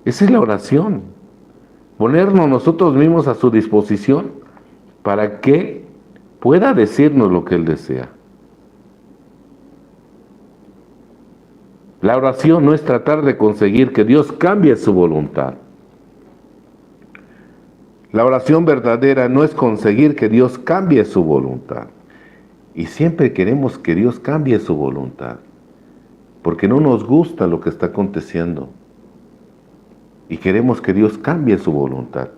Esa es la oración. Ponernos nosotros mismos a su disposición para que pueda decirnos lo que Él desea. La oración no es tratar de conseguir que Dios cambie su voluntad. La oración verdadera no es conseguir que Dios cambie su voluntad. Y siempre queremos que Dios cambie su voluntad, porque no nos gusta lo que está aconteciendo. Y queremos que Dios cambie su voluntad.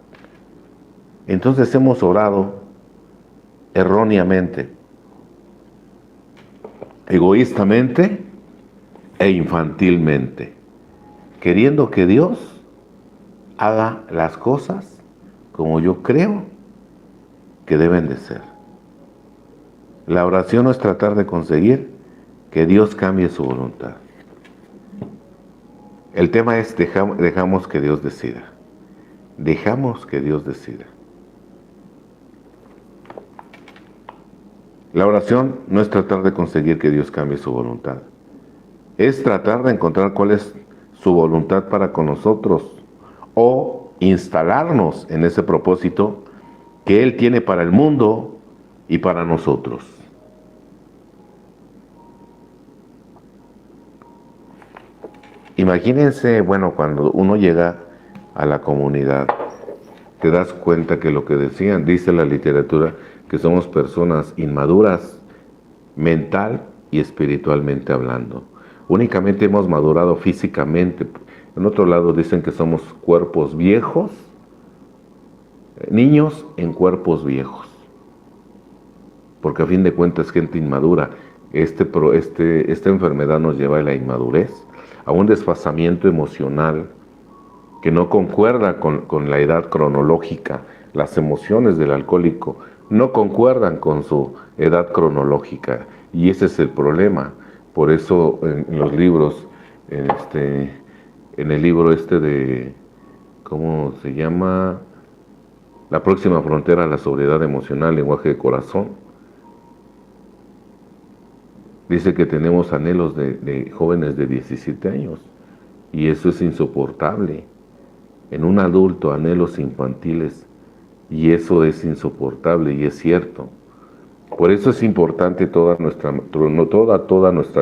Entonces hemos orado erróneamente, egoístamente e infantilmente, queriendo que Dios haga las cosas como yo creo que deben de ser. La oración no es tratar de conseguir que Dios cambie su voluntad. El tema es dejamos que Dios decida. Dejamos que Dios decida. La oración no es tratar de conseguir que Dios cambie su voluntad. Es tratar de encontrar cuál es su voluntad para con nosotros o instalarnos en ese propósito que Él tiene para el mundo y para nosotros. Imagínense, bueno, cuando uno llega a la comunidad, te das cuenta que lo que decían, dice la literatura, que somos personas inmaduras, mental y espiritualmente hablando. Únicamente hemos madurado físicamente. En otro lado dicen que somos cuerpos viejos, niños en cuerpos viejos. Porque a fin de cuentas gente inmadura. Esta enfermedad nos lleva a la inmadurez, a un desfasamiento emocional que no concuerda con la edad cronológica. Las emociones del alcohólico no concuerdan con su edad cronológica y ese es el problema. Por eso en los libros, en el libro de, ¿cómo se llama? La próxima frontera a la sobriedad emocional, lenguaje de corazón. Dice que tenemos anhelos de jóvenes de 17 años y eso es insoportable. En un adulto, anhelos infantiles, y eso es insoportable y es cierto. Por eso es importante toda nuestra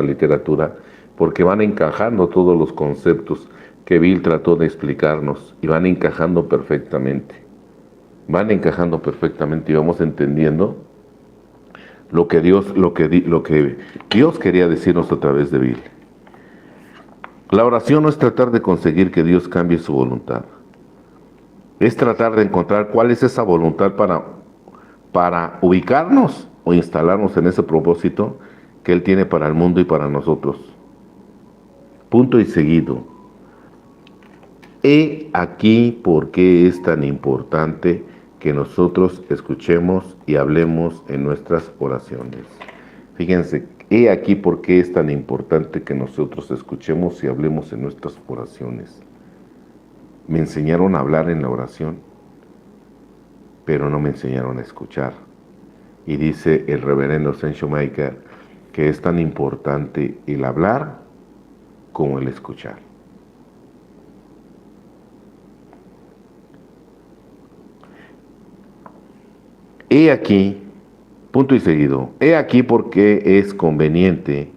literatura, porque van encajando todos los conceptos que Bill trató de explicarnos y van encajando perfectamente. Van encajando perfectamente y vamos entendiendo lo que Dios quería decirnos a través de Bill. La oración no es tratar de conseguir que Dios cambie su voluntad. Es tratar de encontrar cuál es esa voluntad para ubicarnos o instalarnos en ese propósito que Él tiene para el mundo y para nosotros. Punto y seguido. He aquí por qué es tan importante que nosotros escuchemos y hablemos en nuestras oraciones. Fíjense, he aquí por qué es tan importante que nosotros escuchemos y hablemos en nuestras oraciones. Me enseñaron a hablar en la oración, pero no me enseñaron a escuchar. Y dice el reverendo Saint Shoemaker que es tan importante el hablar como el escuchar. He aquí, punto y seguido, he aquí por qué es conveniente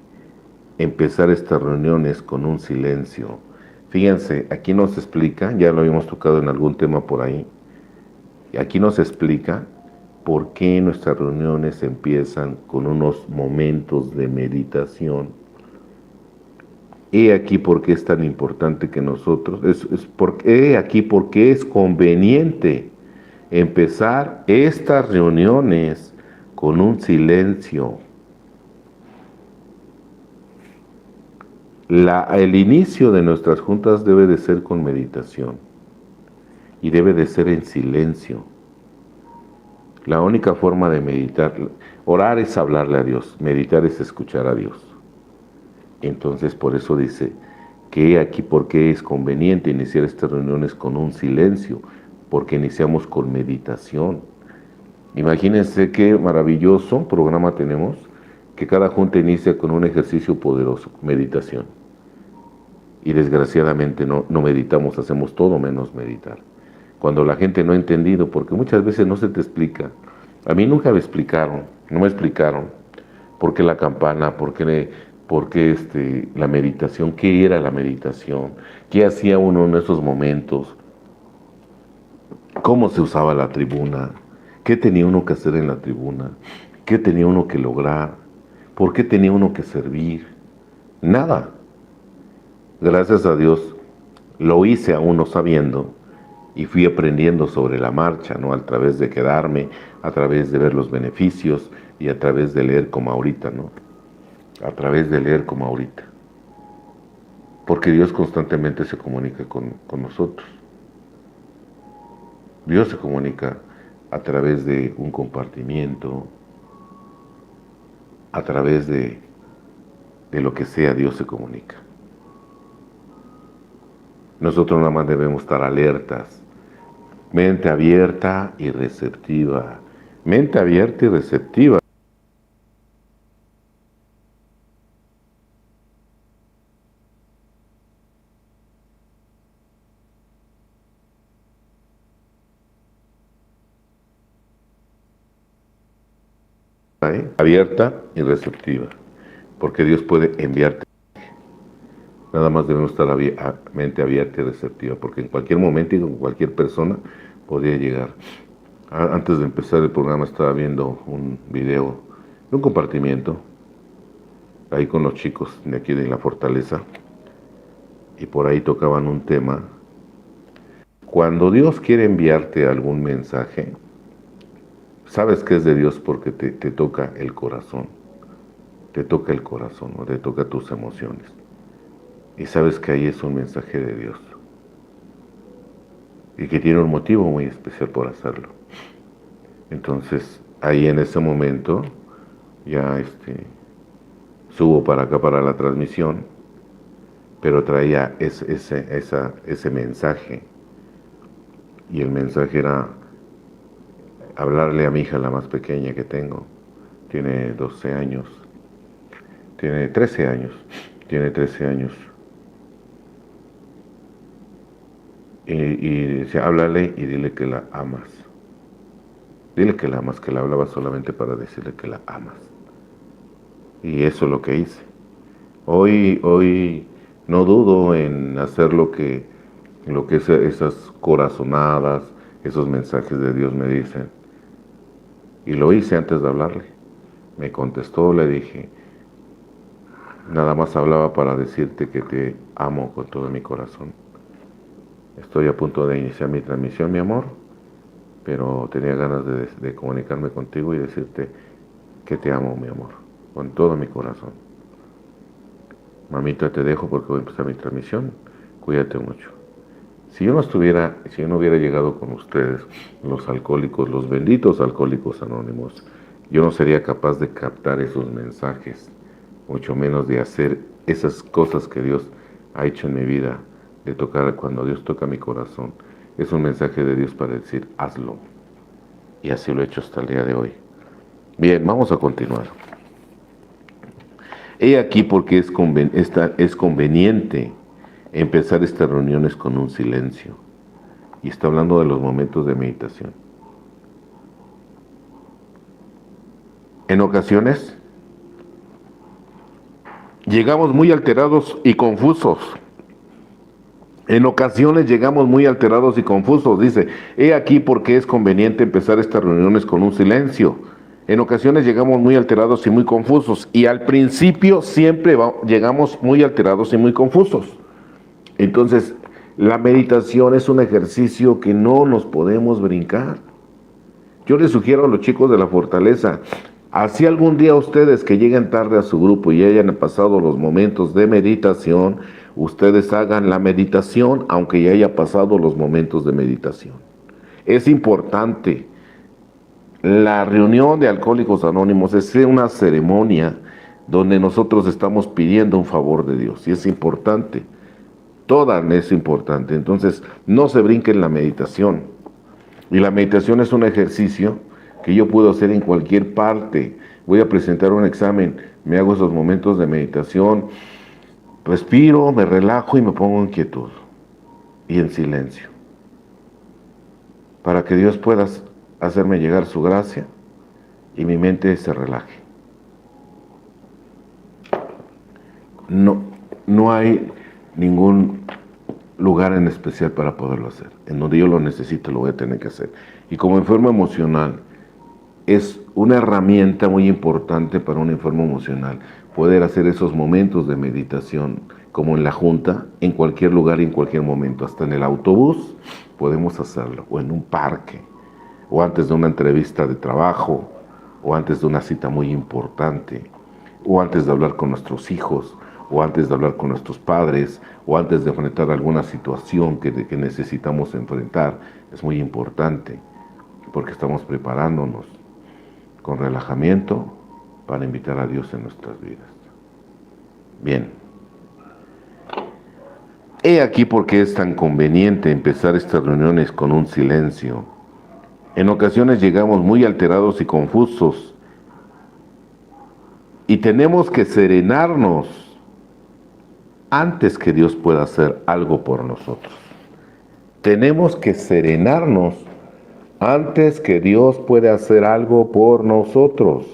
empezar estas reuniones con un silencio. Fíjense, aquí nos explica, ya lo habíamos tocado en algún tema por ahí, y aquí nos explica por qué nuestras reuniones empiezan con unos momentos de meditación. He aquí por qué es tan importante que nosotros, he aquí por qué es conveniente empezar estas reuniones con un silencio. El inicio de nuestras juntas debe de ser con meditación y debe de ser en silencio. La única forma de meditar, orar es hablarle a Dios, meditar es escuchar a Dios. Entonces por eso dice que aquí porque es conveniente iniciar estas reuniones con un silencio, porque iniciamos con meditación. Imagínense qué maravilloso programa tenemos, que cada junta inicia con un ejercicio poderoso, meditación. y desgraciadamente no meditamos, hacemos todo menos meditar. Cuando la gente no ha entendido, porque muchas veces no se te explica. A mí nunca me explicaron, no me explicaron por qué la campana, por qué la meditación, qué era la meditación, qué hacía uno en esos momentos, cómo se usaba la tribuna, qué tenía uno que hacer en la tribuna, qué tenía uno que lograr, por qué tenía uno que servir. Nada. Gracias a Dios lo hice aún no sabiendo y fui aprendiendo sobre la marcha, ¿no? A través de quedarme, a través de ver los beneficios y a través de leer como ahorita, ¿no? A través de leer como ahorita. Porque Dios constantemente se comunica con nosotros. Dios se comunica a través de un compartimiento, a través de lo que sea, Dios se comunica. Nosotros nada más debemos estar alertas, mente abierta y receptiva, mente abierta y receptiva. Abierta y receptiva, porque Dios puede enviarte. Nada más debemos estar mente abierta y receptiva, porque en cualquier momento y con cualquier persona podría llegar. Antes de empezar el programa estaba viendo un video de un compartimiento, ahí con los chicos de aquí de la Fortaleza, y por ahí tocaban un tema. Cuando Dios quiere enviarte algún mensaje, sabes que es de Dios porque te toca el corazón, te toca el corazón, o te toca tus emociones. Y sabes que ahí es un mensaje de Dios. Y que tiene un motivo muy especial por hacerlo. Entonces, ahí en ese momento, ya subo para acá para la transmisión, pero traía ese mensaje. Y el mensaje era hablarle a mi hija, la más pequeña que tengo. Tiene 12 años. Tiene 13 años. Tiene 13 años. Y decía, háblale y dile que la amas. Dile que la amas, que la hablaba solamente para decirle que la amas. Y eso es lo que hice. Hoy no dudo en hacer lo que esas corazonadas, esos mensajes de Dios me dicen. Y lo hice antes de hablarle. Me contestó, le dije, nada más hablaba para decirte que te amo con todo mi corazón. Estoy a punto de iniciar mi transmisión, mi amor, pero tenía ganas de comunicarme contigo y decirte que te amo, mi amor, con todo mi corazón. Mamita, te dejo porque voy a empezar mi transmisión. Cuídate mucho. Si yo no hubiera llegado con ustedes, los alcohólicos, los benditos alcohólicos anónimos, yo no sería capaz de captar esos mensajes, mucho menos de hacer esas cosas que Dios ha hecho en mi vida. De tocar, cuando Dios toca mi corazón, es un mensaje de Dios para decir, hazlo. Y así lo he hecho hasta el día de hoy. Bien, vamos a continuar. He aquí porque es conveniente empezar estas reuniones con un silencio. Y está hablando de los momentos de meditación. En ocasiones, llegamos muy alterados y confusos. En ocasiones llegamos muy alterados y confusos. Dice, he aquí porque es conveniente empezar estas reuniones con un silencio. En ocasiones llegamos muy alterados y muy confusos. Y al principio siempre llegamos muy alterados y muy confusos. Entonces, la meditación es un ejercicio que no nos podemos brincar. Yo les sugiero a los chicos de la Fortaleza, así algún día ustedes que lleguen tarde a su grupo y hayan pasado los momentos de meditación, ustedes hagan la meditación aunque ya haya pasado los momentos de meditación. Es importante. La reunión de Alcohólicos Anónimos es una ceremonia donde nosotros estamos pidiendo un favor de Dios y es importante. Toda es importante. Entonces, no se brinquen la meditación. Y la meditación es un ejercicio que yo puedo hacer en cualquier parte. Voy a presentar un examen, me hago esos momentos de meditación, Respiro, me relajo y me pongo en quietud y en silencio, para que Dios pueda hacerme llegar su gracia y mi mente se relaje. No hay ningún lugar en especial para poderlo hacer. En donde yo lo necesito, lo voy a tener que hacer. Y como enfermo emocional, es una herramienta muy importante para un enfermo emocional poder hacer esos momentos de meditación, como en la junta, en cualquier lugar y en cualquier momento. Hasta en el autobús podemos hacerlo, o en un parque, o antes de una entrevista de trabajo, o antes de una cita muy importante, o antes de hablar con nuestros hijos, o antes de hablar con nuestros padres, o antes de enfrentar alguna situación que necesitamos enfrentar. Es muy importante, porque estamos preparándonos con relajamiento para invitar a Dios en nuestras vidas. Bien. He aquí por qué es tan conveniente empezar estas reuniones con un silencio. En ocasiones llegamos muy alterados y confusos y tenemos que serenarnos antes que Dios pueda hacer algo por nosotros. Tenemos que serenarnos antes que Dios pueda hacer algo por nosotros.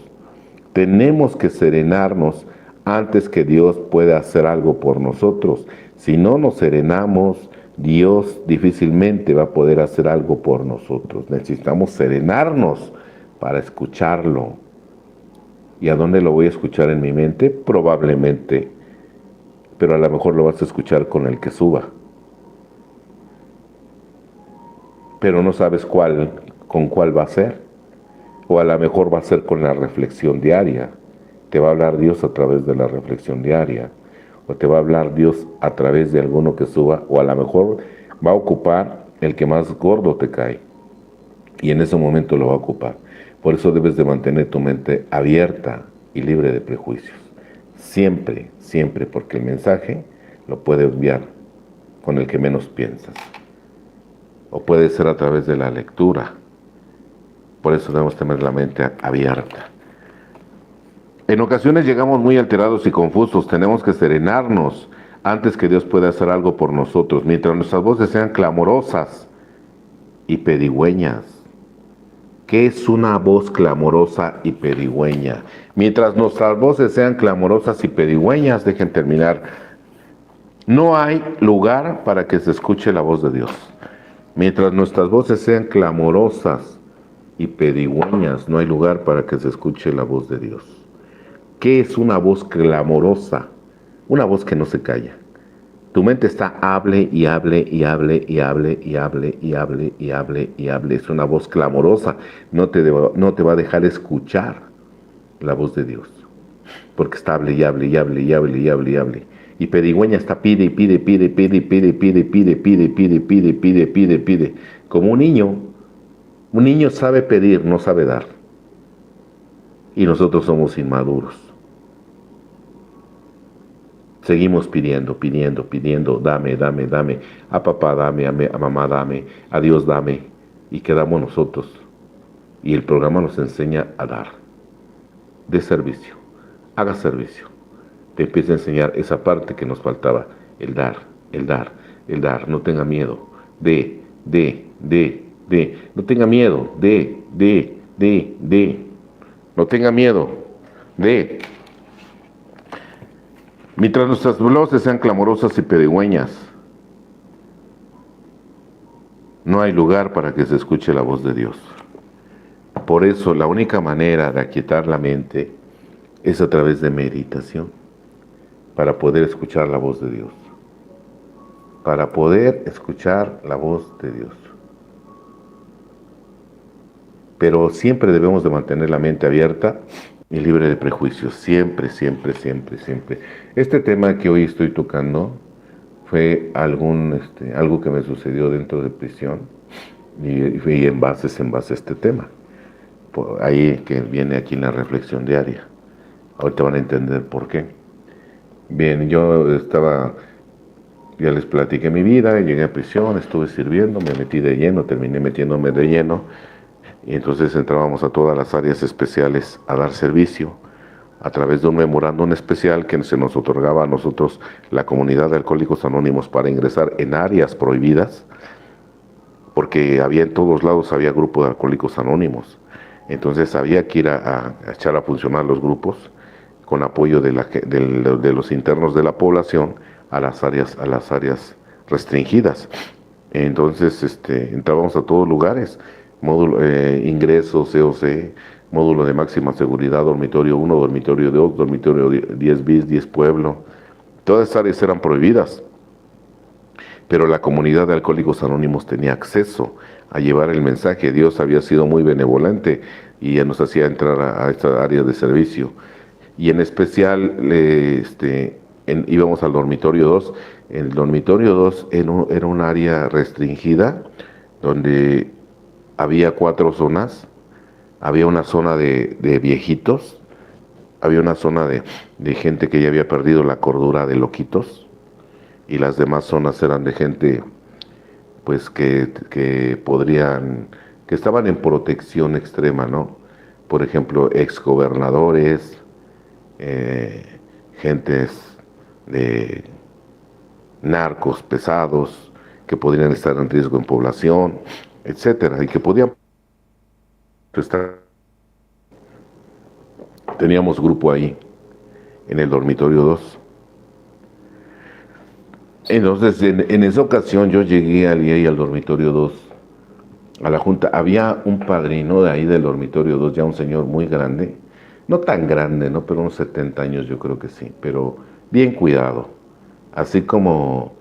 Tenemos que serenarnos antes que Dios pueda hacer algo por nosotros. Si no nos serenamos, Dios difícilmente va a poder hacer algo por nosotros. Necesitamos serenarnos para escucharlo. ¿Y a dónde lo voy a escuchar en mi mente? Probablemente, pero a lo mejor lo vas a escuchar con el que suba. Pero no sabes con cuál va a ser. O a lo mejor va a ser con la reflexión diaria. Te va a hablar Dios a través de la reflexión diaria. O te va a hablar Dios a través de alguno que suba. O a lo mejor va a ocupar el que más gordo te cae. Y en ese momento lo va a ocupar. Por eso debes de mantener tu mente abierta y libre de prejuicios. Siempre, siempre, porque el mensaje lo puede enviar con el que menos piensas. O puede ser a través de la lectura. Por eso debemos tener la mente abierta. En ocasiones llegamos muy alterados y confusos. Tenemos que serenarnos antes que Dios pueda hacer algo por nosotros. Mientras nuestras voces sean clamorosas y pedigüeñas. ¿Qué es una voz clamorosa y pedigüeña? Mientras nuestras voces sean clamorosas y pedigüeñas, dejen terminar, no hay lugar para que se escuche la voz de Dios. Mientras nuestras voces sean clamorosas y pedigüeñas, no hay lugar para que se escuche la voz de Dios. ¿Qué es una voz clamorosa? Una voz que no se calla. Tu mente está hable y hable y hable y hable y hable y hable y hable y hable. Es una voz clamorosa. No te va a dejar escuchar la voz de Dios. Porque está hable y hable y hable y hable y hable y hable. Y pedigüeña está pide y pide, pide, pide, pide, pide, pide, pide, pide, pide, pide, pide, pide. Como un niño sabe pedir, no sabe dar. Y nosotros somos inmaduros. Seguimos pidiendo, pidiendo, pidiendo, dame, dame, dame, a papá dame, a mamá dame, a Dios dame, y quedamos nosotros. Y el programa nos enseña a dar, de servicio, haga servicio. Te empieza a enseñar esa parte que nos faltaba, el dar, el dar, el dar, no tenga miedo, no tenga miedo, no tenga miedo, Mientras nuestras voces sean clamorosas y pedigüeñas, no hay lugar para que se escuche la voz de Dios. Por eso la única manera de aquietar la mente es a través de meditación, para poder escuchar la voz de Dios. Para poder escuchar la voz de Dios. Pero siempre debemos de mantener la mente abierta y libre de prejuicios, siempre, siempre, siempre, siempre. Este tema que hoy estoy tocando fue algo que me sucedió dentro de prisión y en base a este tema. Por ahí que viene aquí en la reflexión diaria. Ahorita van a entender por qué. Bien, ya les platiqué mi vida, llegué a prisión, estuve sirviendo, me metí de lleno, terminé metiéndome de lleno. Y entonces entrábamos a todas las áreas especiales a dar servicio, a través de un memorándum especial que se nos otorgaba a nosotros, la comunidad de Alcohólicos Anónimos, para ingresar en áreas prohibidas, porque había en todos lados, había grupo de Alcohólicos Anónimos. Entonces había que ir a echar a funcionar los grupos con apoyo de los internos de la población a las áreas restringidas. Entonces entrábamos a todos lugares, módulo, ingreso, COC, módulo de máxima seguridad, dormitorio 1, dormitorio 2, dormitorio 10 bis, 10 pueblo. Todas esas áreas eran prohibidas, pero la comunidad de Alcohólicos Anónimos tenía acceso a llevar el mensaje. Dios había sido muy benevolente y ya nos hacía entrar a esta área de servicio. Y en especial íbamos al dormitorio 2. El dormitorio 2 era un área restringida donde había 4 zonas. Había una zona de viejitos, había una zona de gente que ya había perdido la cordura, de loquitos, y las demás zonas eran de gente pues que estaban en protección extrema, ¿no? Por ejemplo, exgobernadores, gentes de narcos pesados que podrían estar en riesgo en población, etcétera, y que podían estar. Teníamos grupo ahí, en el dormitorio 2. Entonces, en esa ocasión yo llegué ahí al dormitorio 2, a la junta. Había un padrino de ahí del dormitorio 2, ya un señor muy grande, no tan grande, ¿no? Pero unos 70 años yo creo que sí, pero bien cuidado. Así como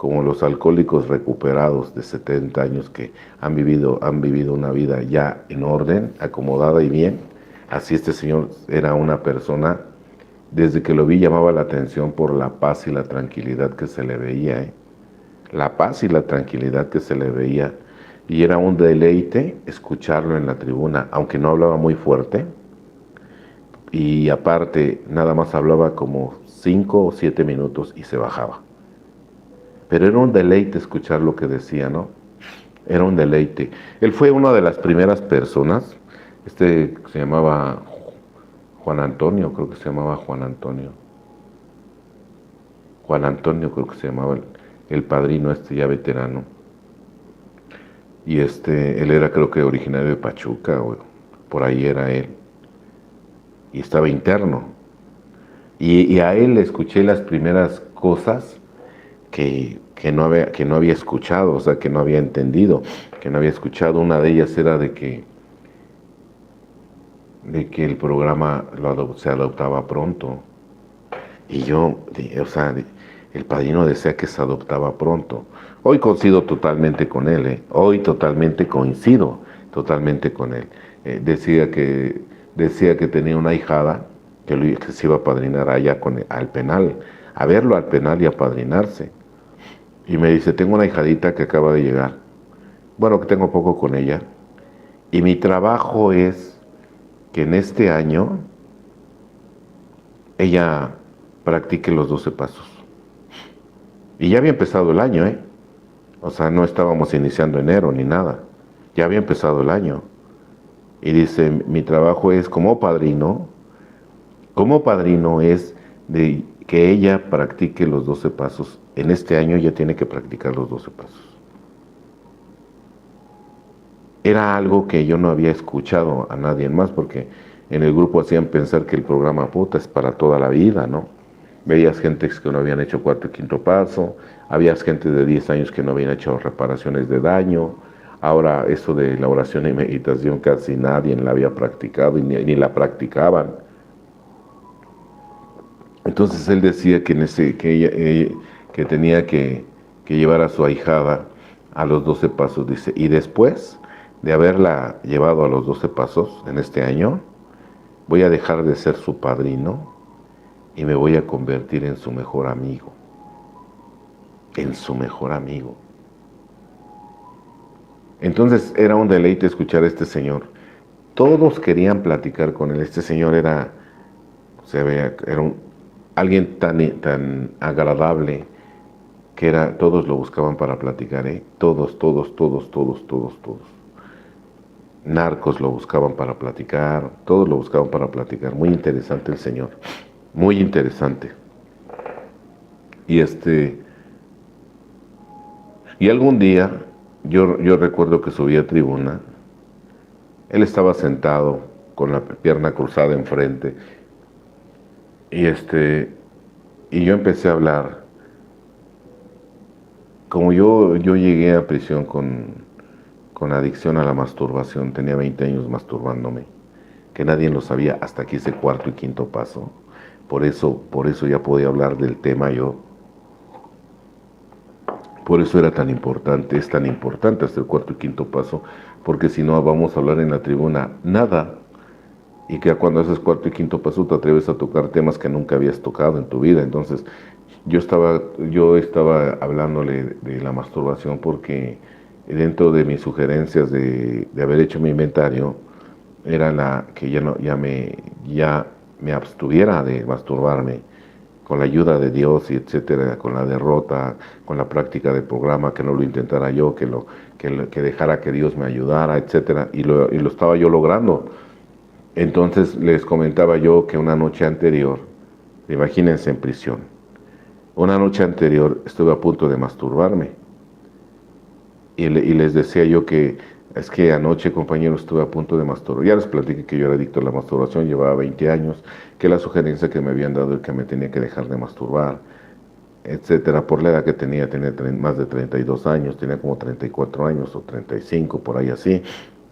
los alcohólicos recuperados de 70 años que han vivido una vida ya en orden, acomodada y bien. Así este señor era una persona, desde que lo vi llamaba la atención por la paz y la tranquilidad que se le veía, ¿eh? La paz y la tranquilidad que se le veía. Y era un deleite escucharlo en la tribuna, aunque no hablaba muy fuerte. Y aparte, nada más hablaba como 5 o 7 minutos y se bajaba. Pero era un deleite escuchar lo que decía, ¿no? Era un deleite. Él fue una de las primeras personas, se llamaba Juan Antonio, creo que se llamaba Juan Antonio. Juan Antonio creo que se llamaba el padrino ya veterano. Y él era, creo que originario de Pachuca, o por ahí era él. Y estaba interno. Y a él le escuché las primeras cosas que no había escuchado, o sea, que no había entendido, que no había escuchado. Una de ellas era de que el programa se adoptaba pronto. Y yo, o sea, el padrino decía que se adoptaba pronto. Hoy coincido totalmente con él, ¿eh? Hoy totalmente coincido totalmente con él. Decía que tenía una ahijada que se iba a padrinar allá al penal, a verlo al penal y a padrinarse. Y me dice, tengo una hijadita que acaba de llegar. Bueno, que tengo poco con ella. Y mi trabajo es que en este año ella practique los 12 pasos. Y ya había empezado el año, ¿eh? O sea, no estábamos iniciando enero ni nada. Ya había empezado el año. Y dice, mi trabajo es como padrino es de que ella practique los 12 pasos. En este año ya tiene que practicar los 12 pasos. Era algo que yo no había escuchado a nadie más, porque en el grupo hacían pensar que el programa puta es para toda la vida, ¿no? Veías gente que no habían hecho 4 y 5 paso, había gente de 10 años que no habían hecho reparaciones de daño. Ahora eso de la oración y meditación casi nadie la había practicado y ni la practicaban. Entonces él decía que tenía que llevar a su ahijada a los 12 pasos, dice, y después de haberla llevado a los 12 pasos en este año, voy a dejar de ser su padrino y me voy a convertir en su mejor amigo. En su mejor amigo. Entonces era un deleite escuchar a este señor. Todos querían platicar con él. Este señor era alguien tan agradable que todos lo buscaban para platicar, ¿eh? Todos. narcos lo buscaban para platicar, todos lo buscaban para platicar. Muy interesante el Señor, muy interesante. Y y algún día, yo recuerdo que subí a tribuna, él estaba sentado con la pierna cruzada enfrente, y y yo empecé a hablar. Como yo llegué a prisión con adicción a la masturbación, tenía 20 años masturbándome, que nadie lo sabía hasta que hice cuarto y quinto paso. Por eso ya podía hablar del tema yo. Por eso era tan importante, es tan importante hasta el cuarto y quinto paso, porque si no vamos a hablar en la tribuna nada. Y que cuando haces cuarto y quinto paso te atreves a tocar temas que nunca habías tocado en tu vida. Entonces yo estaba hablándole de la masturbación porque dentro de mis sugerencias de haber hecho mi inventario era la que ya me abstuviera de masturbarme con la ayuda de Dios y etcétera, con la derrota, con la práctica del programa, que no lo intentara yo, que dejara que Dios me ayudara, etcétera, y lo estaba yo logrando. Entonces les comentaba yo que una noche anterior, imagínense en prisión, una noche anterior estuve a punto de masturbarme y les decía yo que es que anoche, compañero, estuve a punto de masturbar. Ya les platiqué que yo era adicto a la masturbación, llevaba 20 años, que la sugerencia que me habían dado es que me tenía que dejar de masturbar, etcétera. Por la edad que tenía más de 32 años, tenía como 34 años o 35, por ahí así.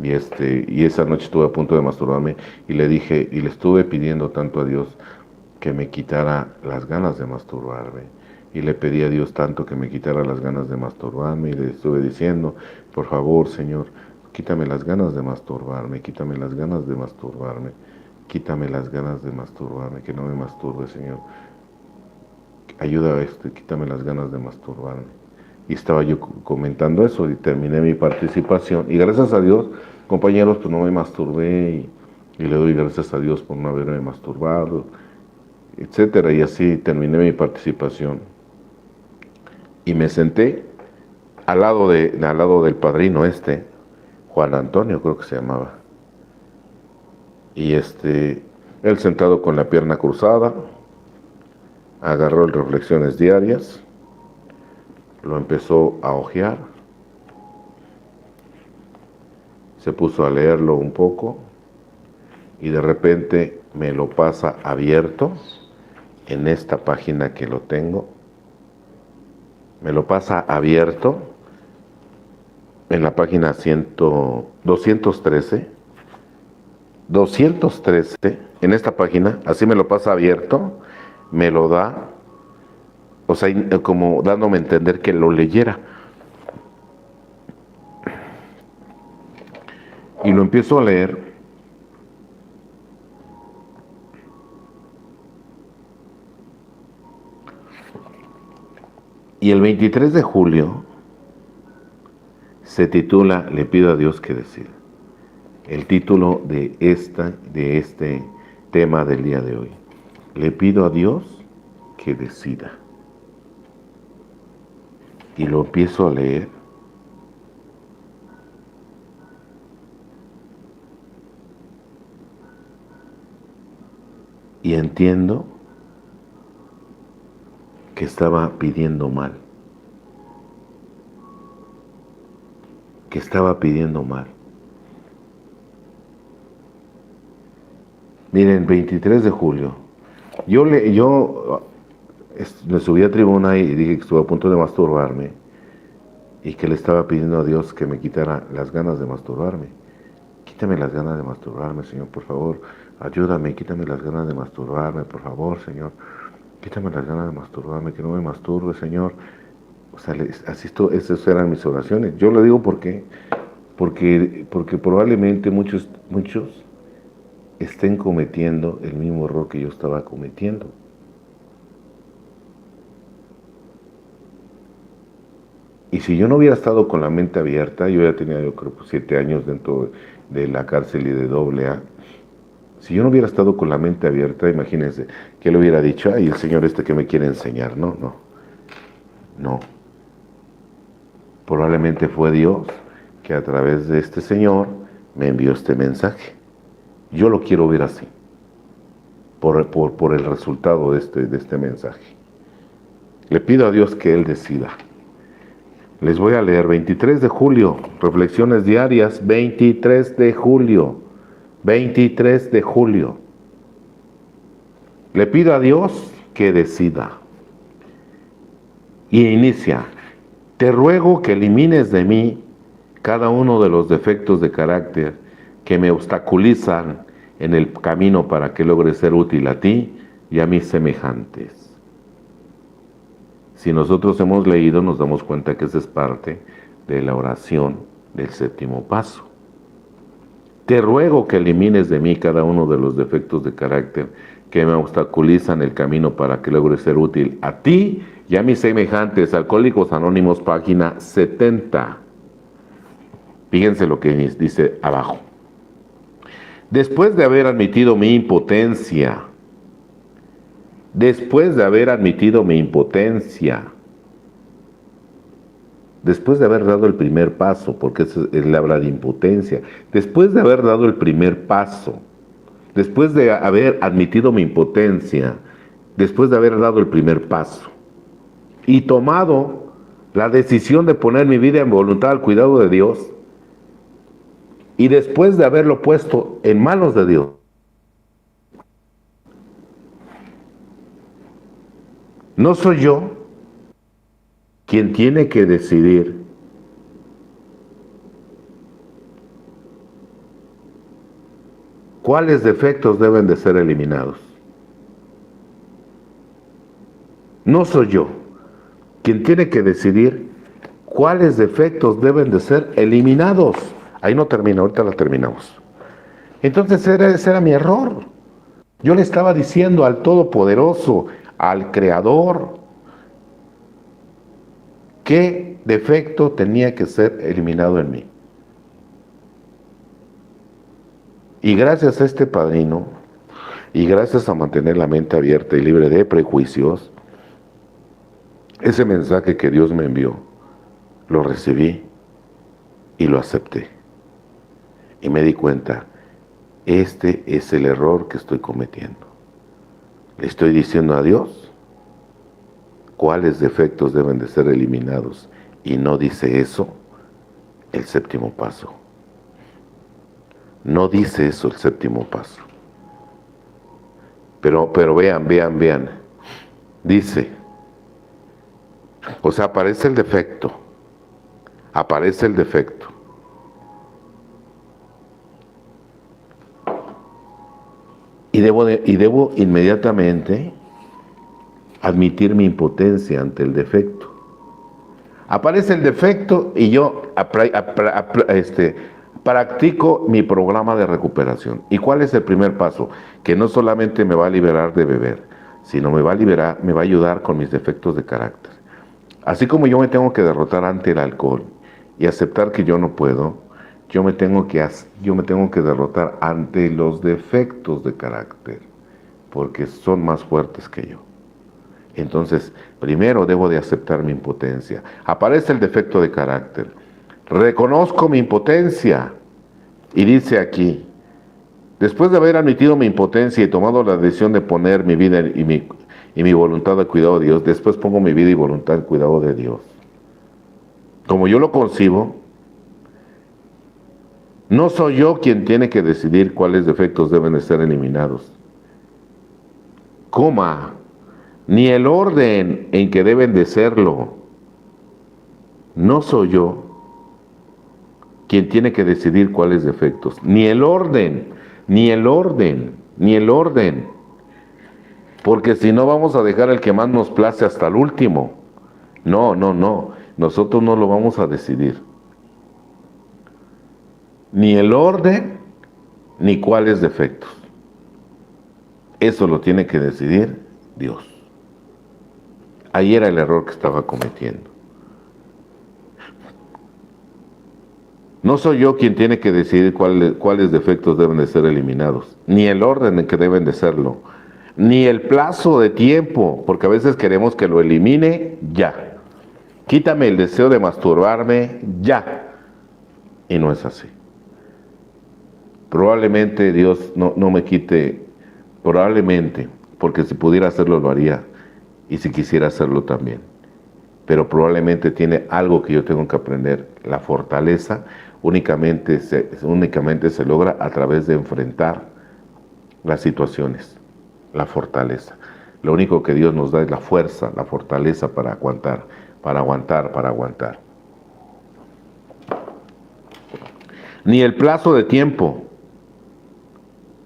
Y esa noche estuve a punto de masturbarme y le dije, y le estuve pidiendo tanto a Dios que me quitara las ganas de masturbarme. Y le pedí a Dios tanto que me quitara las ganas de masturbarme y le estuve diciendo, por favor, Señor, quítame las ganas de masturbarme, quítame las ganas de masturbarme, quítame las ganas de masturbarme, que no me masturbe, Señor. Ayuda a esto y quítame las ganas de masturbarme. Y estaba yo comentando eso y terminé mi participación. Y gracias a Dios, compañeros, pues no me masturbé y le doy gracias a Dios por no haberme masturbado, etcétera. Y así terminé mi participación. Y me senté al lado del padrino Juan Antonio creo que se llamaba. Y él sentado con la pierna cruzada, agarró el Reflexiones Diarias, lo empezó a hojear, se puso a leerlo un poco y de repente me lo pasa abierto en esta página que lo tengo. Me lo pasa abierto en la página 213, en esta página, así me lo pasa abierto, me lo da, o sea, como dándome a entender que lo leyera. Y lo empiezo a leer. Y el 23 de julio se titula Le pido a Dios que decida. El título de este tema del día de hoy. Le pido a Dios que decida. Y lo empiezo a leer. Y entiendo que estaba pidiendo mal. Que estaba pidiendo mal. Miren, 23 de julio. Yo me subí a tribuna y dije que estuve a punto de masturbarme y que le estaba pidiendo a Dios que me quitara las ganas de masturbarme. Quítame las ganas de masturbarme, Señor, por favor. Ayúdame, quítame las ganas de masturbarme, por favor, Señor. Quítame las ganas de masturbarme, que no me masturbe, Señor. O sea, esas eran mis oraciones. Yo lo digo porque probablemente muchos estén cometiendo el mismo error que yo estaba cometiendo. Y si yo no hubiera estado con la mente abierta, yo ya tenía, yo creo, 7 años dentro de la cárcel y de AA. Si yo no hubiera estado con la mente abierta, imagínense, que le hubiera dicho, ay, el señor que me quiere enseñar. No. Probablemente fue Dios que a través de este señor me envió este mensaje. Yo lo quiero ver así, por el resultado de este mensaje. Le pido a Dios que Él decida. Les voy a leer 23 de julio, reflexiones diarias, 23 de julio, 23 de julio. Le pido a Dios que decida. Y inicia: te ruego que elimines de mí cada uno de los defectos de carácter que me obstaculizan en el camino para que logre ser útil a ti y a mis semejantes. Si nosotros hemos leído, nos damos cuenta que esa es parte de la oración del séptimo paso. Te ruego que elimines de mí cada uno de los defectos de carácter que me obstaculizan el camino para que logre ser útil a ti y a mis semejantes. Alcohólicos Anónimos, página 70. Fíjense lo que dice abajo. Después de haber admitido mi impotencia, después de haber dado el primer paso, porque él habla de impotencia, después de haber dado el primer paso, después de haber admitido mi impotencia, después de haber dado el primer paso y tomado la decisión de poner mi vida en voluntad al cuidado de Dios, y después de haberlo puesto en manos de Dios, no soy yo quien tiene que decidir cuáles defectos deben de ser eliminados. No soy yo quien tiene que decidir cuáles defectos deben de ser eliminados. Ahí no termina, ahorita la terminamos. Entonces ese era mi error. Yo le estaba diciendo al Todopoderoso, al Creador, qué defecto tenía que ser eliminado en mí. Y gracias a este padrino, y gracias a mantener la mente abierta y libre de prejuicios, ese mensaje que Dios me envió, lo recibí y lo acepté. Y me di cuenta, este es el error que estoy cometiendo. Le estoy diciendo a Dios cuáles defectos deben de ser eliminados, y no dice eso el séptimo paso. No dice eso el séptimo paso. Pero vean. Dice, o sea, aparece el defecto. Y debo inmediatamente admitir mi impotencia ante el defecto. Aparece el defecto y yo practico mi programa de recuperación. ¿Y cuál es el primer paso? Que no solamente me va a liberar de beber, sino me va a ayudar con mis defectos de carácter. Así como yo me tengo que derrotar ante el alcohol y aceptar que yo no puedo, yo me tengo que derrotar ante los defectos de carácter, porque son más fuertes que yo. Entonces, primero debo de aceptar mi impotencia. Aparece el defecto de carácter. Reconozco mi impotencia. Y dice aquí, después de haber admitido mi impotencia y tomado la decisión de poner mi vida y mi voluntad al cuidado de Dios, después pongo mi vida y voluntad al cuidado de Dios. Como yo lo concibo, no soy yo quien tiene que decidir cuáles defectos deben de ser eliminados. Ni el orden en que deben de serlo. No soy yo quien tiene que decidir cuáles defectos. Ni el orden. Porque si no, vamos a dejar el que más nos place hasta el último. No. Nosotros no lo vamos a decidir. Ni el orden, ni cuáles defectos. Eso lo tiene que decidir Dios. Ahí era el error que estaba cometiendo. No soy yo quien tiene que decidir cuáles defectos deben de ser eliminados, ni el orden en que deben de serlo, ni el plazo de tiempo, porque a veces queremos que lo elimine ya. Quítame el deseo de masturbarme ya. Y no es así. Probablemente Dios no me quite, probablemente, porque si pudiera hacerlo lo haría, y si quisiera hacerlo también. Pero probablemente tiene algo que yo tengo que aprender. La fortaleza únicamente se logra a través de enfrentar las situaciones, la fortaleza. Lo único que Dios nos da es la fuerza, la fortaleza para aguantar, para aguantar, para aguantar. Ni el plazo de tiempo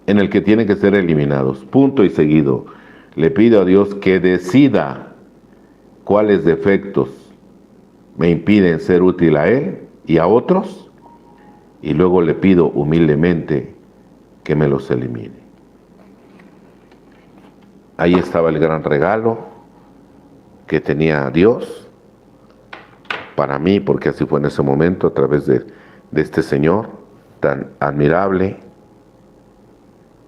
en el que tienen que ser eliminados. Punto y seguido. Le pido a Dios que decida cuáles defectos me impiden ser útil a Él y a otros, y luego le pido humildemente que me los elimine. Ahí estaba el gran regalo que tenía Dios para mí, porque así fue en ese momento, a través de este Señor tan admirable.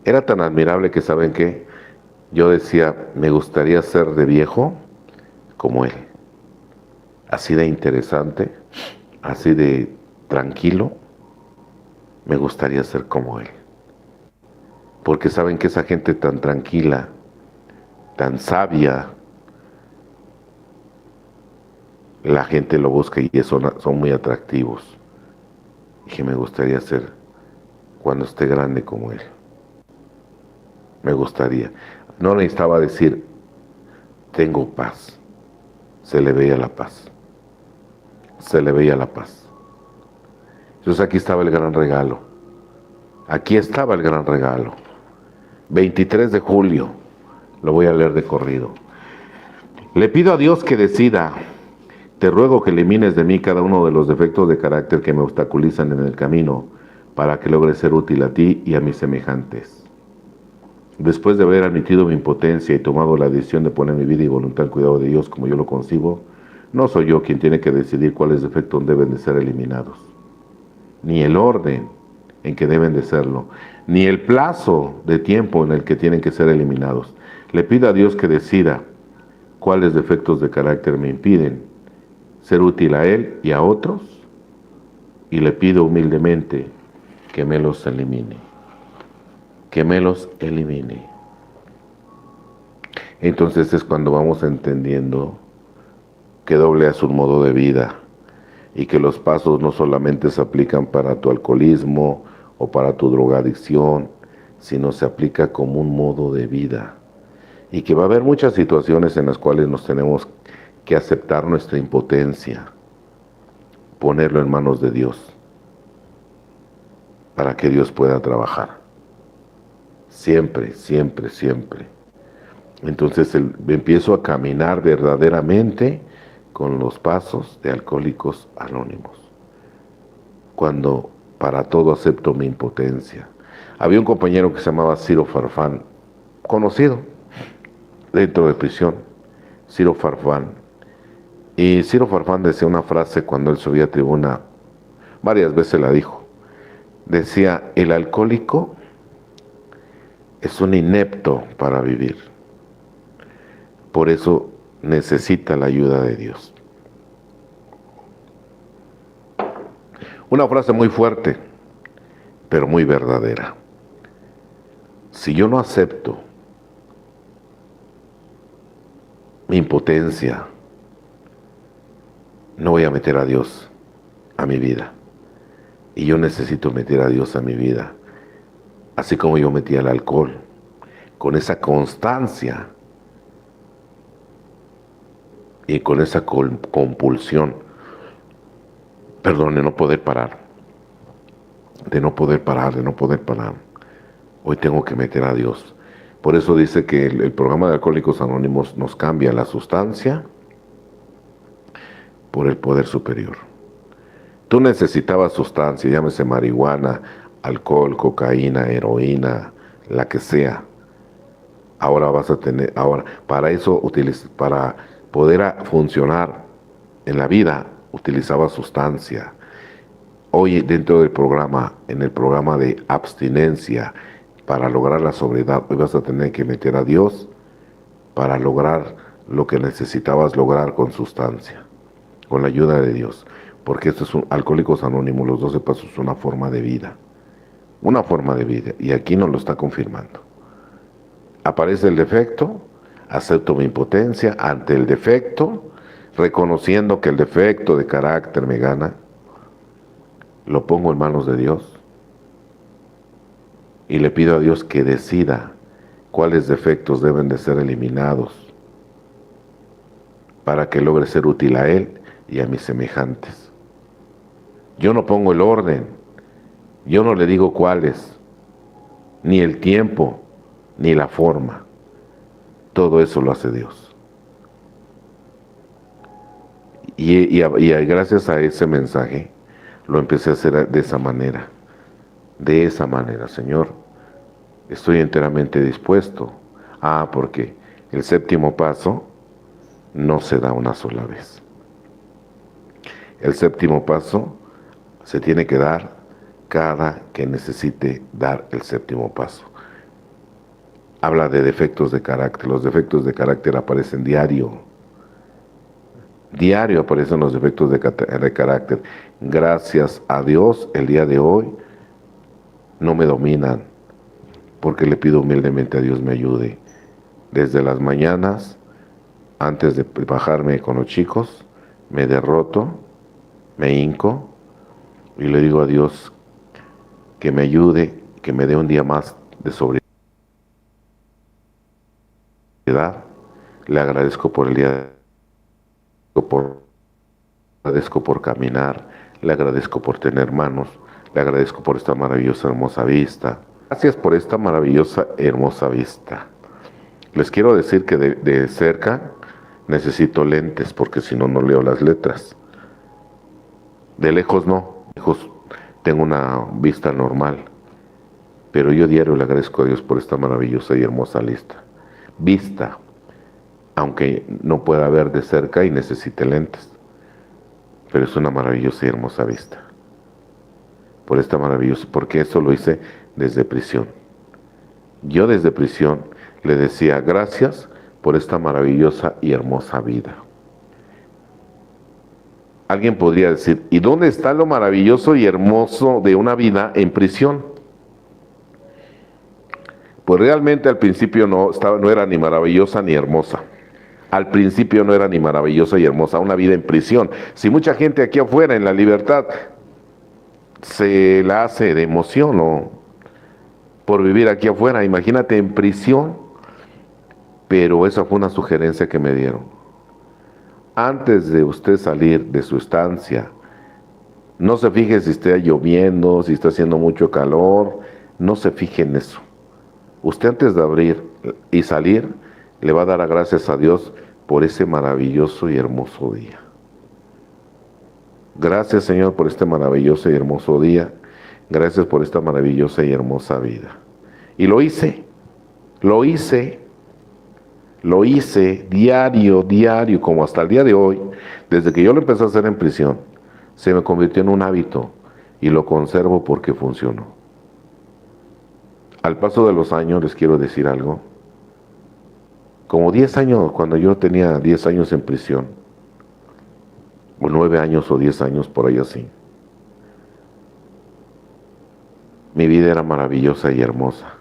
Era tan admirable que, ¿saben qué? Yo decía, me gustaría ser de viejo como Él. Así de interesante, así de tranquilo, me gustaría ser como Él. Porque saben que esa gente tan tranquila, tan sabia, la gente lo busca y son muy atractivos. Y que me gustaría ser cuando esté grande como Él. Me gustaría. No necesitaba decir, tengo paz. Se le veía la paz. Se le veía la paz. Entonces aquí estaba el gran regalo. Aquí estaba el gran regalo. 23 de julio. Lo voy a leer de corrido. Le pido a Dios que decida. Te ruego que elimines de mí cada uno de los defectos de carácter que me obstaculizan en el camino, para que logre ser útil a ti y a mis semejantes. Después de haber admitido mi impotencia y tomado la decisión de poner mi vida y voluntad al cuidado de Dios como yo lo concibo, no soy yo quien tiene que decidir cuáles defectos deben de ser eliminados, ni el orden en que deben de serlo, ni el plazo de tiempo en el que tienen que ser eliminados. Le pido a Dios que decida cuáles defectos de carácter me impiden ser útil a Él y a otros, y le pido humildemente que me los elimine. Que me los elimine. Entonces es cuando vamos entendiendo que doble es un modo de vida y que los pasos no solamente se aplican para tu alcoholismo o para tu drogadicción, sino se aplica como un modo de vida, y que va a haber muchas situaciones en las cuales nos tenemos que aceptar nuestra impotencia, ponerlo en manos de Dios para que Dios pueda trabajar. Siempre, siempre, siempre. Entonces empiezo a caminar verdaderamente con los pasos de Alcohólicos Anónimos. Cuando para todo acepto mi impotencia. Había un compañero que se llamaba Ciro Farfán, conocido dentro de prisión, Ciro Farfán. Y Ciro Farfán decía una frase cuando él subía a tribuna, varias veces la dijo. Decía, el alcohólico es un inepto para vivir. Por eso necesita la ayuda de Dios. Una frase muy fuerte, pero muy verdadera. Si yo no acepto mi impotencia, no voy a meter a Dios a mi vida. Y yo necesito meter a Dios a mi vida, así como yo metí al alcohol, con esa constancia y con esa compulsión, de no poder parar, de no poder parar. Hoy tengo que meter a Dios. Por eso dice que el programa de Alcohólicos Anónimos nos cambia la sustancia por el poder superior. Tú necesitabas sustancia, llámese marihuana, alcohol, cocaína, heroína, la que sea. Ahora vas a tener, para eso, para poder funcionar en la vida, utilizaba sustancia. Hoy dentro del programa, en el programa de abstinencia, para lograr la sobriedad, hoy vas a tener que meter a Dios para lograr lo que necesitabas lograr con sustancia, con la ayuda de Dios. Porque esto es Alcohólicos Anónimos, los 12 pasos es una forma de vida. una forma de vida, y aquí nos lo está confirmando. Aparece el defecto, acepto mi impotencia ante el defecto, reconociendo que el defecto de carácter me gana, lo pongo en manos de Dios y le pido a Dios que decida cuáles defectos deben de ser eliminados para que logre ser útil a Él y a mis semejantes. Yo no pongo el orden, yo no le digo cuáles, ni el tiempo, ni la forma. Todo eso lo hace Dios. Y gracias a ese mensaje, lo empecé a hacer de esa manera. De esa manera, Señor, estoy enteramente dispuesto. Porque el séptimo paso no se da una sola vez. El séptimo paso se tiene que dar cada que necesite dar el séptimo paso. Habla de defectos de carácter. Los defectos de carácter aparecen diario. Diario aparecen los defectos de carácter. Gracias a Dios, el día de hoy no me dominan, porque le pido humildemente a Dios me ayude. Desde las mañanas, antes de bajarme con los chicos, me derroto, me hinco y le digo a Dios que me ayude, que me dé un día más de sobriedad. Le agradezco por el día, le agradezco por caminar, le agradezco por tener manos, le agradezco por esta maravillosa, hermosa vista. Gracias por esta maravillosa, hermosa vista. Les quiero decir que de cerca necesito lentes, porque si no, no leo las letras. De lejos no, de lejos tengo una vista normal. Pero yo diario le agradezco a Dios por esta maravillosa y hermosa vista, aunque no pueda ver de cerca y necesite lentes. Pero es una maravillosa y hermosa vista. Por esta maravillosa, porque eso lo hice desde prisión. Yo desde prisión le decía gracias por esta maravillosa y hermosa vida. Alguien podría decir, ¿y dónde está lo maravilloso y hermoso de una vida en prisión? Pues realmente al principio no era ni maravillosa ni hermosa. Al principio no era ni maravillosa y hermosa una vida en prisión. Si mucha gente aquí afuera en la libertad se la hace de emoción o por vivir aquí afuera, imagínate en prisión. Pero esa fue una sugerencia que me dieron. Antes de usted salir de su estancia, no se fije si está lloviendo, si está haciendo mucho calor, no se fije en eso. Usted antes de abrir y salir, le va a dar gracias a Dios por ese maravilloso y hermoso día. Gracias, Señor, por este maravilloso y hermoso día. Gracias por esta maravillosa y hermosa vida. Y lo hice diario, como hasta el día de hoy. Desde que yo lo empecé a hacer en prisión, se me convirtió en un hábito y lo conservo porque funcionó. Al paso de los años, les quiero decir algo. Como 10 años, cuando yo tenía 10 años en prisión, o 9 años o 10 años, por ahí así, mi vida era maravillosa y hermosa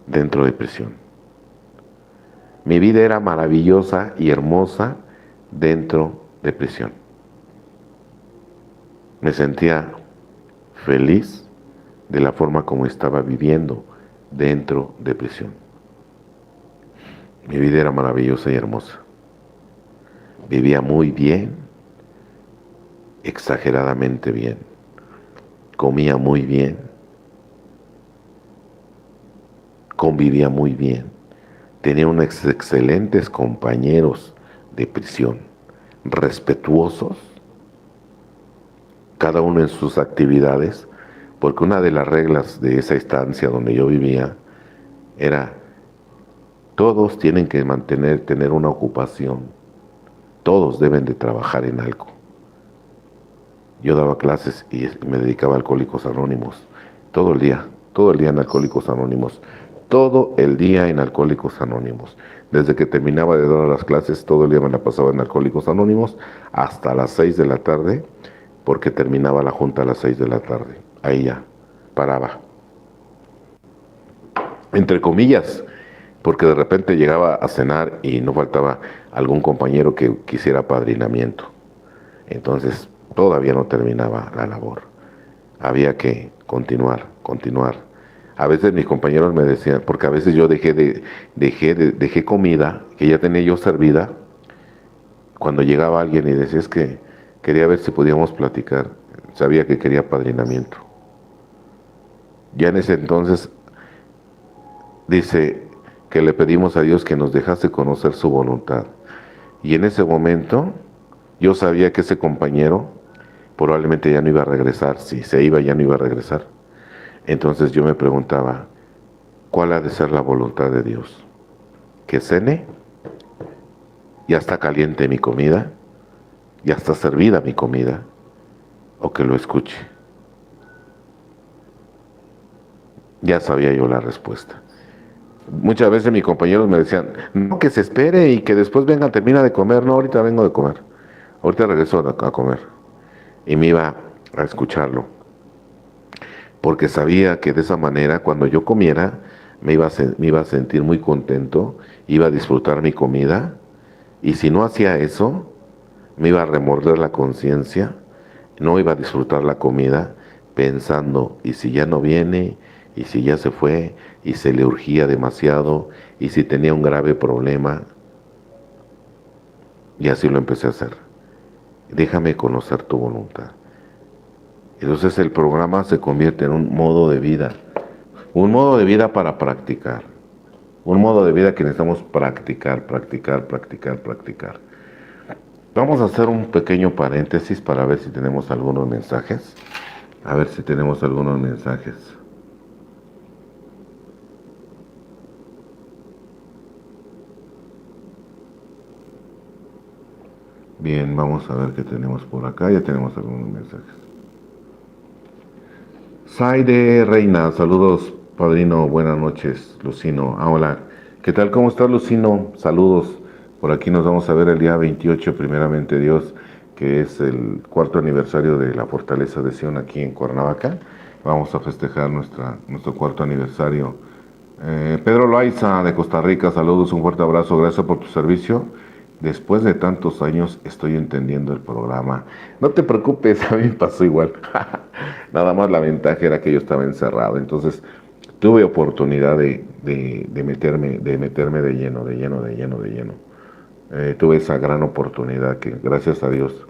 dentro de prisión. Mi vida era maravillosa y hermosa dentro de prisión. Me sentía feliz de la forma como estaba viviendo dentro de prisión. Mi vida era maravillosa y hermosa. Vivía muy bien, exageradamente bien. Comía muy bien. Convivía muy bien. Tenía unos excelentes compañeros de prisión, respetuosos, cada uno en sus actividades, porque una de las reglas de esa estancia donde yo vivía era, todos tienen que tener una ocupación, todos deben de trabajar en algo. Yo daba clases y me dedicaba a Alcohólicos Anónimos, todo el día en Alcohólicos Anónimos. Todo el día en Alcohólicos Anónimos. Desde que terminaba de dar las clases, todo el día me la pasaba en Alcohólicos Anónimos hasta las 6 de la tarde, porque terminaba la junta a las 6 de la tarde. Ahí ya, paraba. entre comillas, porque de repente llegaba a cenar y no faltaba algún compañero que quisiera apadrinamiento. Entonces todavía no terminaba la labor. Había que continuar, continuar. A veces mis compañeros me decían, porque a veces yo dejé comida que ya tenía yo servida, cuando llegaba alguien y decía, es que quería ver si podíamos platicar, sabía que quería apadrinamiento. Ya en ese entonces dice que le pedimos a Dios que nos dejase conocer su voluntad. Y en ese momento yo sabía que ese compañero probablemente ya no iba a regresar, si se iba ya no iba a regresar. Entonces yo me preguntaba, ¿cuál ha de ser la voluntad de Dios? ¿Que cene? ¿Ya está caliente mi comida? ¿Ya está servida mi comida? ¿O que lo escuche? Ya sabía yo la respuesta. Muchas veces mis compañeros me decían, no, que se espere y que después venga, termina de comer. No, ahorita vengo de comer. Ahorita regreso a comer. Y me iba a escucharlo. Porque sabía que de esa manera, cuando yo comiera, me iba a sentir muy contento, iba a disfrutar mi comida. Y si no hacía eso, me iba a remorder la conciencia, no iba a disfrutar la comida, pensando, ¿y si ya no viene? ¿Y si ya se fue? ¿Y se le urgía demasiado? ¿Y si tenía un grave problema? Y así lo empecé a hacer. Déjame conocer tu voluntad. Entonces el programa se convierte en un modo de vida para practicar, un modo de vida que necesitamos practicar, practicar, practicar, practicar. Vamos a hacer un pequeño paréntesis para ver si tenemos algunos mensajes. A ver si tenemos algunos mensajes. Bien, vamos a ver qué tenemos por acá. Ya tenemos algunos mensajes. Saide Reina, saludos, padrino. Buenas noches, Lucino. Hola. ¿Qué tal? ¿Cómo estás, Lucino? Saludos. Por aquí nos vamos a ver el día 28, primeramente Dios, que es el cuarto aniversario de la Fortaleza de Sion aquí en Cuernavaca. Vamos a festejar nuestro cuarto aniversario. Pedro Loaiza de Costa Rica, saludos, un fuerte abrazo, gracias por tu servicio. Después de tantos años estoy entendiendo el programa. No te preocupes, a mí me pasó igual. Nada más la ventaja era que yo estaba encerrado, entonces tuve oportunidad de meterme de lleno, de lleno, de lleno, de lleno. Tuve esa gran oportunidad que, gracias a Dios,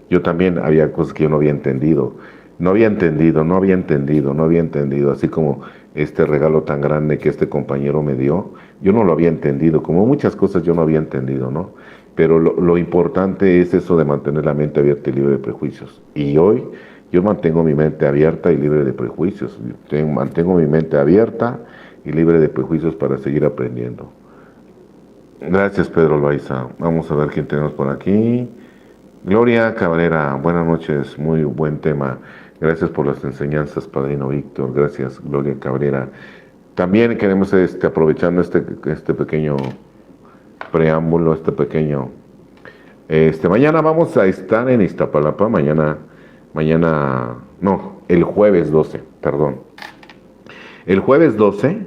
yo también había cosas que yo no había entendido. No había entendido, no había entendido, no había entendido. Así como este regalo tan grande que este compañero me dio, yo no lo había entendido. Como muchas cosas yo no había entendido, ¿no? Pero lo importante es eso de mantener la mente abierta y libre de prejuicios. Y hoy yo mantengo mi mente abierta y libre de prejuicios. Mantengo mi mente abierta y libre de prejuicios para seguir aprendiendo. Gracias, Pedro Loaiza. Vamos a ver quién tenemos por aquí. Gloria Cabrera, buenas noches, muy buen tema. Gracias por las enseñanzas, padrino Víctor. Gracias, Gloria Cabrera. También queremos, aprovechando este pequeño preámbulo, mañana vamos a estar en Iztapalapa, el jueves 12, perdón. El jueves 12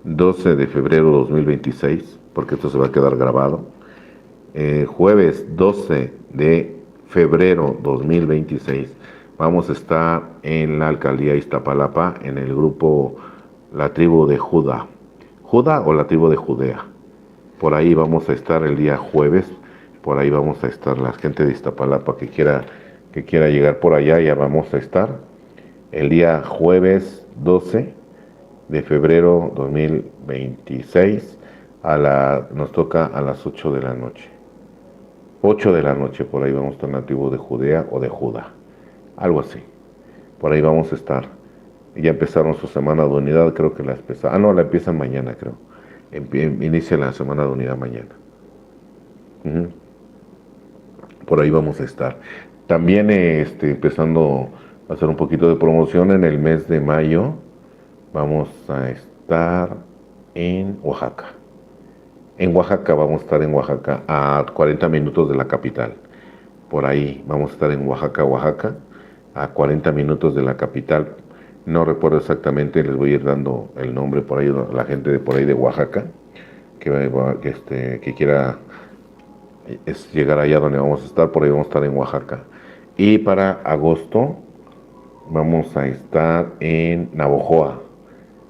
de febrero de 2026, porque esto se va a quedar grabado. Jueves 12 de febrero 2026 vamos a estar en la alcaldía Iztapalapa en el grupo La Tribu de Judá. Judá o la Tribu de Judea. Por ahí vamos a estar el día jueves. Por ahí vamos a estar la gente de Iztapalapa que quiera llegar por allá. Ya vamos a estar el día jueves 12 de febrero 2026. Nos toca a las 8 de la noche. 8 de la noche, por ahí vamos a estar en la tribu de Judea o de Judá, algo así. Por ahí vamos a estar. Ya empezaron su semana de unidad, creo que la empiezan mañana, creo. Inicia la semana de unidad mañana. Por ahí vamos a estar. También empezando a hacer un poquito de promoción en el mes de mayo, vamos a estar en Oaxaca. Vamos a estar en Oaxaca, a 40 minutos de la capital. Por ahí vamos a estar en Oaxaca, a 40 minutos de la capital, No recuerdo exactamente, les voy a ir dando el nombre por ahí, la gente de por ahí de Oaxaca, que quiera llegar allá donde vamos a estar, por ahí vamos a estar en Oaxaca. Y para agosto vamos a estar en Navojoa,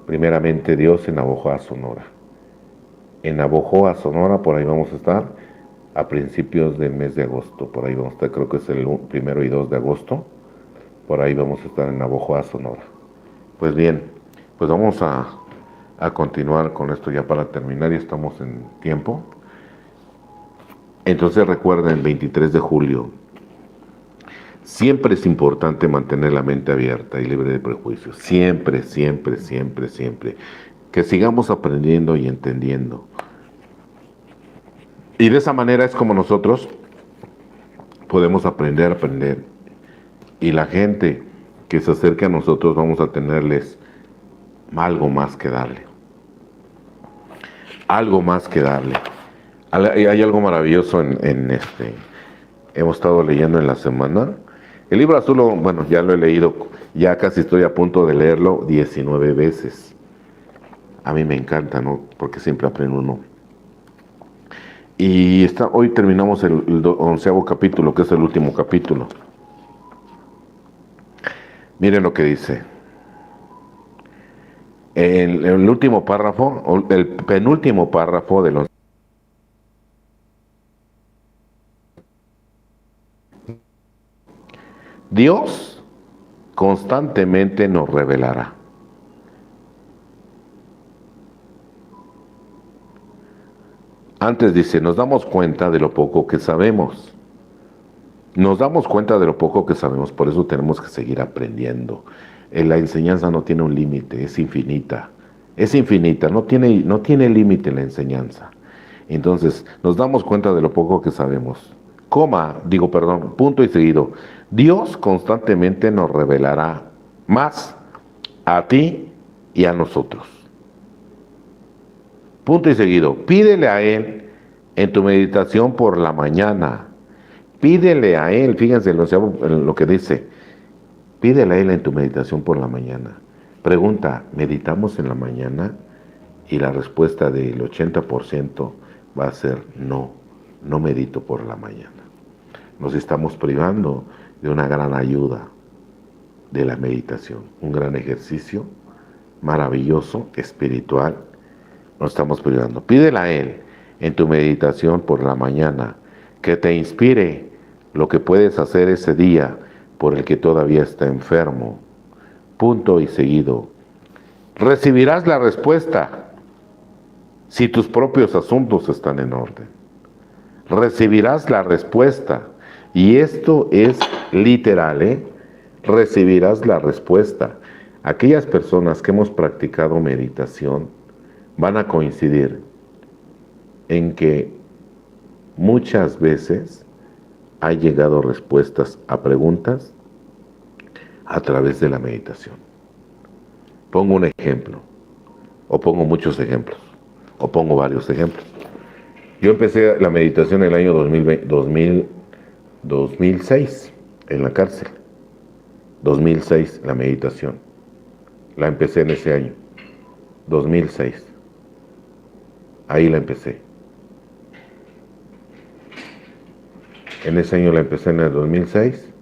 primeramente Dios en Navojoa, Sonora. En Navojoa, Sonora, por ahí vamos a estar a principios del mes de agosto, por ahí vamos a estar, creo que es el 1 y 2 de agosto, por ahí vamos a estar en Navojoa, Sonora. Pues bien, pues vamos a continuar con esto ya para terminar, y estamos en tiempo. Entonces recuerden, 23 de julio, siempre es importante mantener la mente abierta y libre de prejuicios. Siempre, siempre, siempre, siempre. Que sigamos aprendiendo y entendiendo. Y de esa manera es como nosotros podemos aprender. Y la gente que se acerque a nosotros vamos a tenerles algo más que darle. Algo más que darle. Hay algo maravilloso hemos estado leyendo en la semana. El libro azul, bueno, ya lo he leído, ya casi estoy a punto de leerlo 19 veces. A mí me encanta, ¿no? Porque siempre aprende uno. Y hoy terminamos el 11º capítulo, que es el último capítulo. Miren lo que dice. El último párrafo, el penúltimo párrafo de los... Dios constantemente nos revelará. Antes dice, nos damos cuenta de lo poco que sabemos. Nos damos cuenta de lo poco que sabemos, por eso tenemos que seguir aprendiendo. La enseñanza no tiene un límite, es infinita. Es infinita, no tiene límite la enseñanza. Entonces, nos damos cuenta de lo poco que sabemos. Punto y seguido. Dios constantemente nos revelará más a ti y a nosotros. Punto y seguido. Pídele a Él en tu meditación por la mañana. Pídele a Él, fíjense en lo que dice. Pídele a Él en tu meditación por la mañana. Pregunta, ¿meditamos en la mañana? Y la respuesta del 80% va a ser no, no medito por la mañana. Nos estamos privando de una gran ayuda de la meditación, un gran ejercicio maravilloso, espiritual. Nos estamos privando. Pídele a Él en tu meditación por la mañana que te inspire lo que puedes hacer ese día por el que todavía está enfermo. Punto y seguido. Recibirás la respuesta si tus propios asuntos están en orden. Recibirás la respuesta. Y esto es literal, recibirás la respuesta. Aquellas personas que hemos practicado meditación van a coincidir en que muchas veces ha llegado respuestas a preguntas a través de la meditación. Pongo un ejemplo, o pongo muchos ejemplos, o pongo varios ejemplos. Yo empecé la meditación en el año 2006, en la cárcel. 2006, la meditación. La empecé en ese año, 2006. Ahí la empecé. En ese año la empecé en el 2006.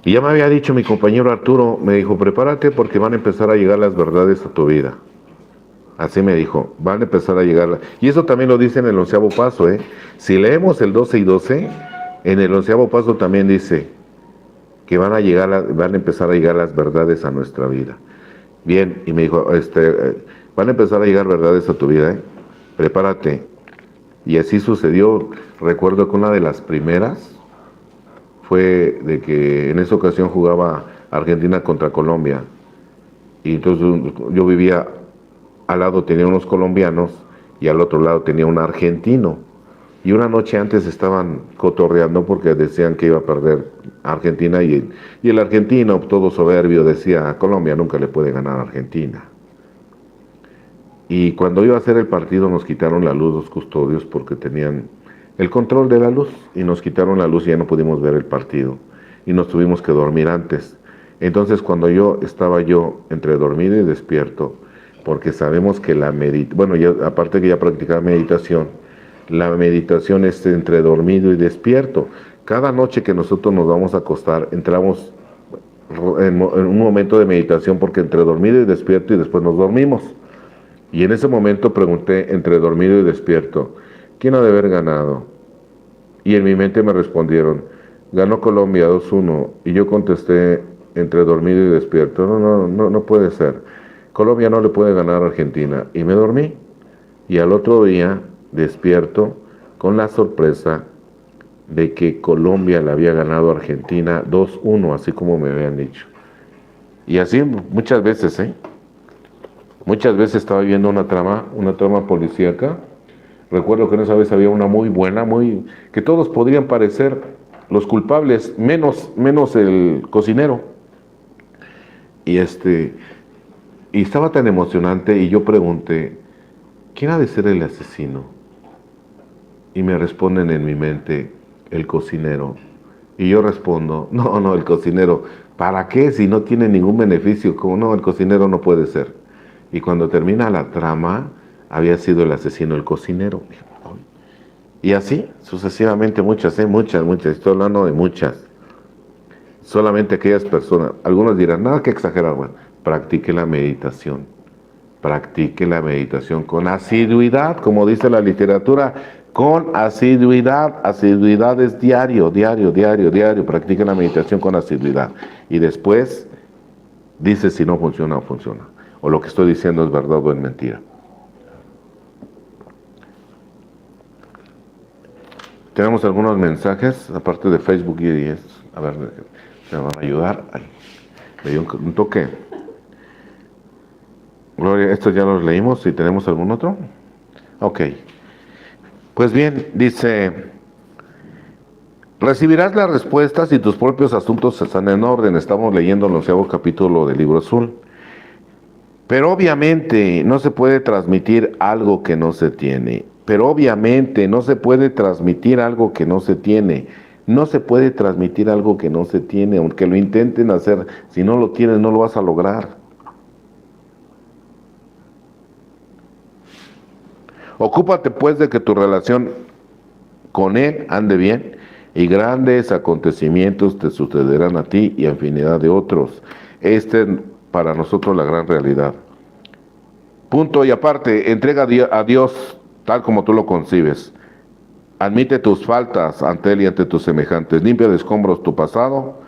Y ya me había dicho mi compañero Arturo, me dijo, prepárate porque van a empezar a llegar las verdades a tu vida. Así me dijo, van a empezar a llegar. Y eso también lo dice en el 11º paso, Si leemos el 12 y 12, en el 11º paso también dice que van a empezar a llegar las verdades a nuestra vida. Bien, y me dijo, van a empezar a llegar verdades a tu vida, prepárate. Y así sucedió. Recuerdo que una de las primeras fue de que en esa ocasión jugaba Argentina contra Colombia. Y entonces yo vivía, al lado tenía unos colombianos y al otro lado tenía un argentino. Y una noche antes estaban cotorreando porque decían que iba a perder Argentina y el argentino, todo soberbio, decía, a Colombia nunca le puede ganar a Argentina. Y cuando iba a hacer el partido nos quitaron la luz los custodios porque tenían el control de la luz y nos quitaron la luz y ya no pudimos ver el partido. y nos tuvimos que dormir antes. Entonces cuando estaba yo entre dormido y despierto, porque sabemos que bueno, aparte que ya practicaba meditación, la meditación es entre dormido y despierto. Cada noche que nosotros nos vamos a acostar, entramos en un momento de meditación porque entre dormido y despierto y después nos dormimos. Y en ese momento pregunté entre dormido y despierto, ¿quién ha de haber ganado? Y en mi mente me respondieron, ganó Colombia 2-1. Y yo contesté entre dormido y despierto, no puede ser. Colombia no le puede ganar a Argentina. Y me dormí. Y al otro día despierto con la sorpresa de que Colombia le había ganado a Argentina 2-1, así como me habían dicho. Y así muchas veces, Muchas veces estaba viendo una trama policíaca. Recuerdo que en esa vez había una muy buena, que todos podrían parecer los culpables, menos el cocinero. Y estaba tan emocionante y yo pregunté, ¿quién ha de ser el asesino? Y me responden en mi mente, el cocinero. Y yo respondo, no, el cocinero. ¿Para qué si no tiene ningún beneficio? Como no, el cocinero no puede ser. Y cuando termina la trama, había sido el asesino el cocinero. Y así, sucesivamente, muchas, estoy hablando de muchas. Solamente aquellas personas, algunos dirán, nada que exagerar, bueno, practique la meditación con asiduidad, como dice la literatura, con asiduidad es diario, practique la meditación con asiduidad. Y después, dice si no funciona o funciona, o lo que estoy diciendo es verdad o es mentira. Tenemos algunos mensajes, aparte de Facebook y a ver, me van a ayudar. Ay, me dio un toque. Gloria, estos ya los leímos. ¿Y tenemos algún otro? Ok. Pues bien, dice, recibirás las respuestas y tus propios asuntos están en orden. Estamos leyendo el 11º capítulo del Libro Azul. Pero obviamente no se puede transmitir algo que no se tiene. No se puede transmitir algo que no se tiene, aunque lo intenten hacer. Si no lo tienes, no lo vas a lograr. Ocúpate pues de que tu relación con Él ande bien, y grandes acontecimientos te sucederán a ti y a infinidad de otros. Esta es para nosotros la gran realidad. Punto y aparte, entrega a Dios tal como tú lo concibes. Admite tus faltas ante Él y ante tus semejantes. Limpia de escombros tu pasado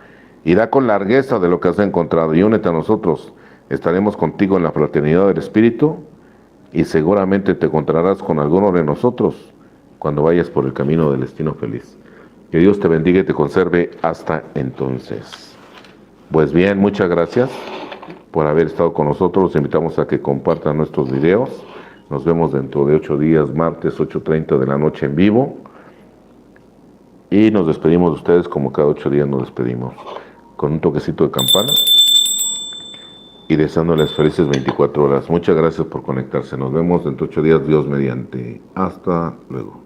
y da con largueza de lo que has encontrado. Y únete a nosotros. Estaremos contigo en la fraternidad del Espíritu y seguramente te encontrarás con alguno de nosotros cuando vayas por el camino del destino feliz. Que Dios te bendiga y te conserve hasta entonces. Pues bien, muchas gracias por haber estado con nosotros. Los invitamos a que compartan nuestros videos. Nos vemos dentro de 8 días, martes 8:30 de la noche en vivo. Y nos despedimos de ustedes como cada 8 días nos despedimos. Con un toquecito de campana. Y deseándoles felices 24 horas. Muchas gracias por conectarse. Nos vemos dentro de 8 días, Dios mediante. Hasta luego.